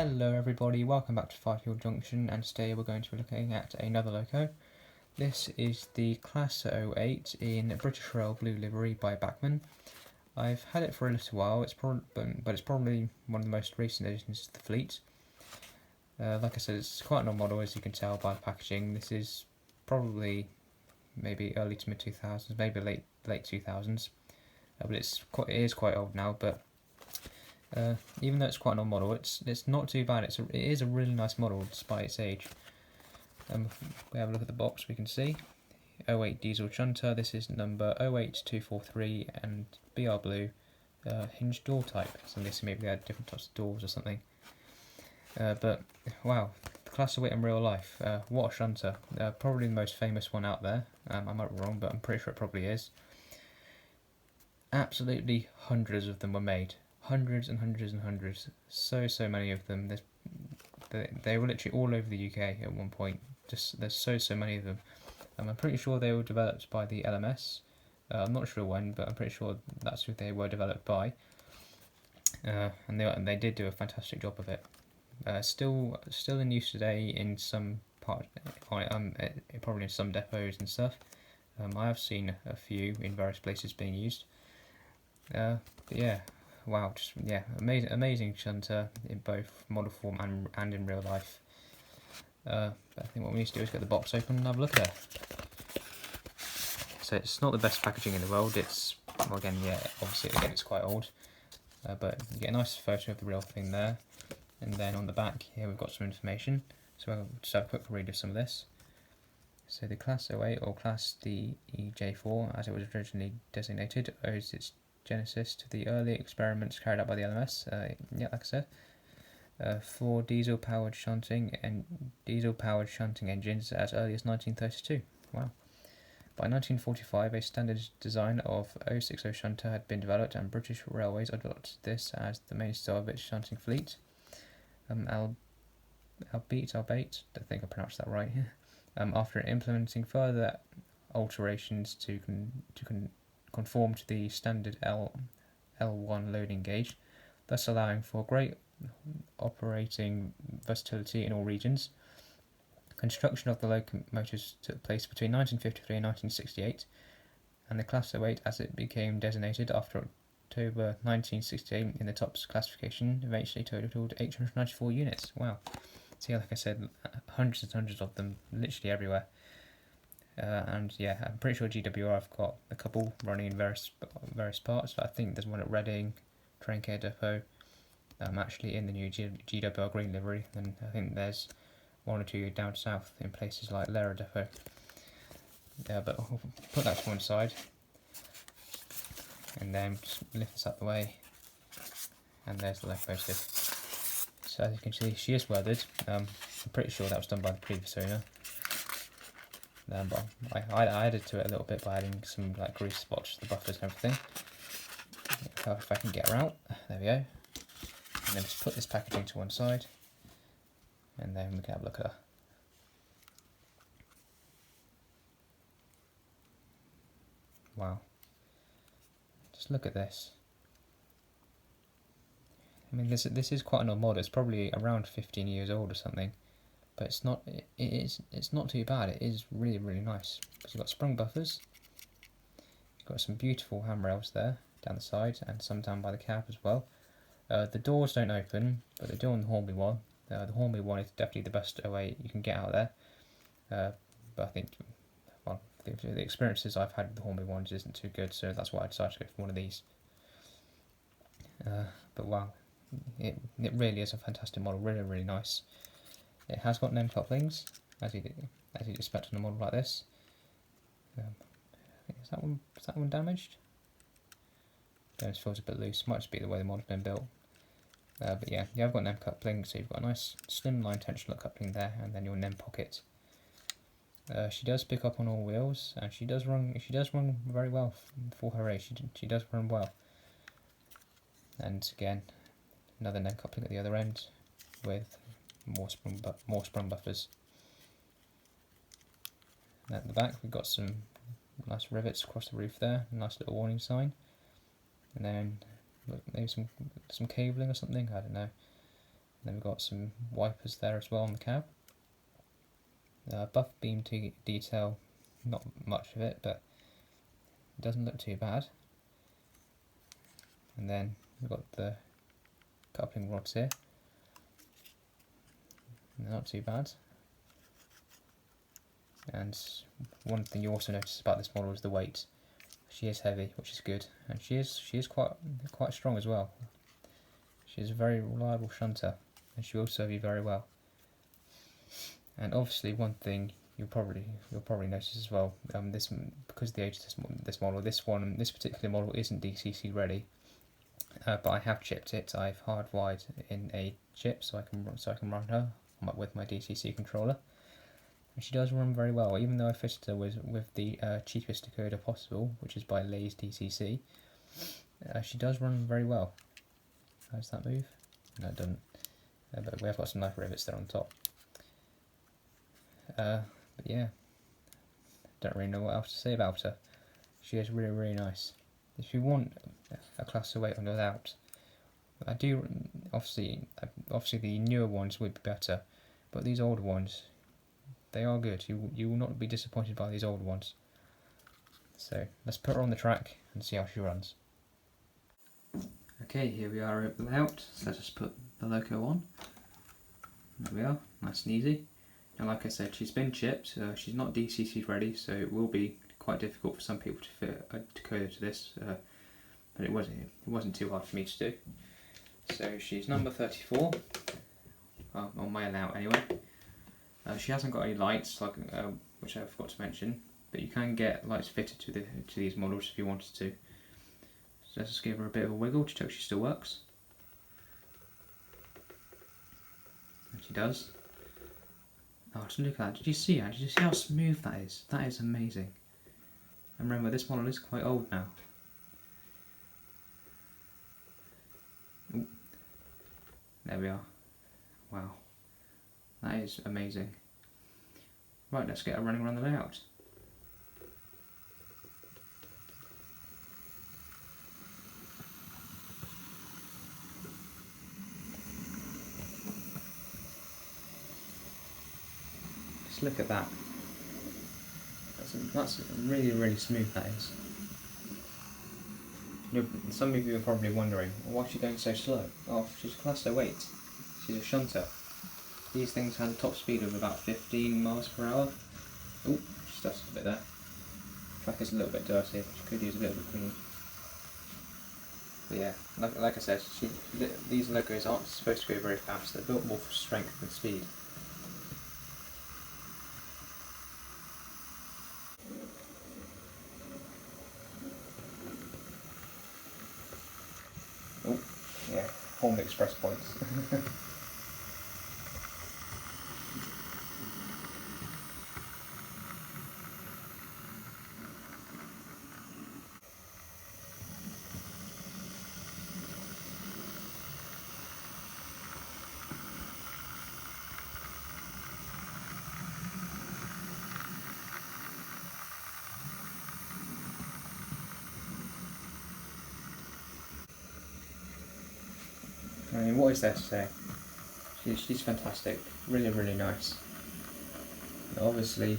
Hello everybody, welcome back to Firefield Junction, and today we're going to be looking at another loco. This is the Class 08 in British Rail Blue livery by Bachmann. I've had it for a little while, but it's probably one of the most recent additions to the fleet. Like I said, it's quite an old model, as you can tell by the packaging. This is probably maybe early to mid 2000s, maybe late 2000s, but it is quite old now. But even though it's quite an old model, it's not too bad. It is a really nice model despite its age. If we have a look at the box, we can see 08 diesel shunter. This is number 08243 and BR blue, hinged door type. So I'm guessing maybe they had different types of doors or something. But wow, the Class 08 in real life. What a shunter! Probably the most famous one out there. I might be wrong, but I'm pretty sure it probably is. Absolutely hundreds of them were made. Hundreds and hundreds and hundreds. So many of them. They were literally all over the UK at one point. There's so many of them. I'm pretty sure they were developed by the LMS. I'm not sure when, but I'm pretty sure that's who they were developed by. And they did do a fantastic job of it. Still in use today in some probably in some depots and stuff. I have seen a few in various places being used. But yeah, wow, amazing shunter in both model form and in real life. I think what we need to do is get the box open and have a look at it. So it's not the best packaging in the world. It's, well, obviously it's quite old, but you get a nice photo of the real thing there. And then on the back here we've got some information. So I'll just have a quick read of some of this. So the Class 08 or Class DEJ4, as it was originally designated, owes its genesis to the early experiments carried out by the LMS. Like I said, for diesel-powered shunting engines as early as 1932. Wow. By 1945, a standard design of 060 shunter had been developed, and British Railways adopted this as the mainstay of its shunting fleet. Albeit, I think I pronounced that right. After implementing further alterations to conform to the standard L1 loading gauge, thus allowing for great operating versatility in all regions. Construction of the locomotives took place between 1953 and 1968, and the Class 08, as it became designated after October 1968 in the TOPS classification, eventually totaled 894 units. Wow. So yeah, like I said, hundreds and hundreds of them, literally everywhere. And yeah, I'm pretty sure GWR have got a couple running in various parts. I think there's one at Reading, Train-Care Depot, actually in the new GWR green livery, and I think there's one or two down south in places like Lera Depot. Yeah, but we'll put that to one side, and then just lift this out the way, and there's the locomotive. So as you can see, she is weathered. I'm pretty sure that was done by the previous owner. But I added to it a little bit by adding some like grease spots to the buffers and everything. If I can get her out, there we go. And then just put this packaging to one side, and then we can have a look at her. Wow. Just look at this. I mean, this is quite an old model. It's probably around 15 years old or something, but it's not. It's not too bad. It is really nice. Because you've got sprung buffers. You've got some beautiful handrails there down the side, and some down by the cab as well. The doors don't open, but they do on the Hornby one. The Hornby one is definitely the best 08 you can get out there. But I think, well, the experiences I've had with the Hornby ones isn't too good, so that's why I decided to go for one of these. But wow, it really is a fantastic model, really nice. It has got NEM couplings, as you'd expect on a model like this. Is that one damaged? It just feels a bit loose. Might just be the way the model's been built. But yeah, you have got NEM coupling, so you've got a nice slimline tension coupling there, and then your NEM pocket. She does pick up on all wheels, and she does run very well for her age. She does run well. And again, another NEM coupling at the other end with more sprung buffers. And at the back, we've got some nice rivets across the roof there, a nice little warning sign, and then maybe some cabling or something, I don't know. Then we've got some wipers there as well on the cab. Buff beam detail, not much of it, but it doesn't look too bad. And then we've got the coupling rods here. Not too bad. And one thing you also notice about this model is the weight. She is heavy, which is good, and she is quite strong as well. She is a very reliable shunter, and she will serve you very well. And obviously, one thing you'll probably notice as well, because of the age of this model, this particular model isn't DCC ready, but I have chipped it. I've hardwired in a chip so I can run her with my DCC controller. And she does run very well, even though I fitted her with the cheapest decoder possible, which is by Lay's DCC. She does run very well. How does that move? No, it doesn't. But we have got some knife rivets there on top. But yeah, don't really know what else to say about her. She is really, really nice. If you want a class 08 without, I do obviously the newer ones would be better, but these older ones, they are good. You will not be disappointed by these older ones. So let's put her on the track and see how she runs. Okay, here we are at the layout. So let's just put the loco on. There we are, nice and easy. And like I said, she's been chipped. She's not DCC ready, so it will be quite difficult for some people to fit a decoder to this. But it wasn't too hard for me to do. So she's number 34 on my layout anyway. She hasn't got any lights, which I forgot to mention, but you can get lights fitted to these models if you wanted to. So let's just give her a bit of a wiggle to check she still works. And she does. Oh, just look at that. Did you see that? Did you see how smooth that is? That is amazing. And remember, this model is quite old now. Ooh. There we are. Wow. That is amazing. Right, let's get her running around the layout. Just look at that. That's really, really smooth, that is. Some of you are probably wondering, why is she going so slow? Oh, she's a class 08. She's a shunter. These things had a top speed of about 15 miles per hour. Oh, she dusted a bit there. The track is a little bit dirty, she could use a bit of a clean. But yeah, like I said, these locos aren't supposed to go very fast. They're built more for strength than speed. Oh, yeah, home express points. I mean, what is there to say? She's fantastic, really, really nice. Obviously,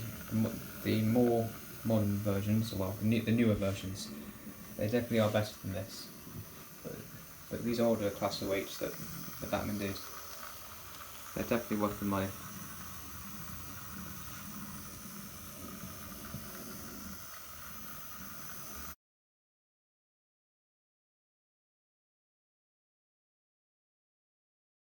the more modern versions, well, the newer versions, they definitely are better than this. But these older class 08s that Bachmann did, they're definitely worth the money.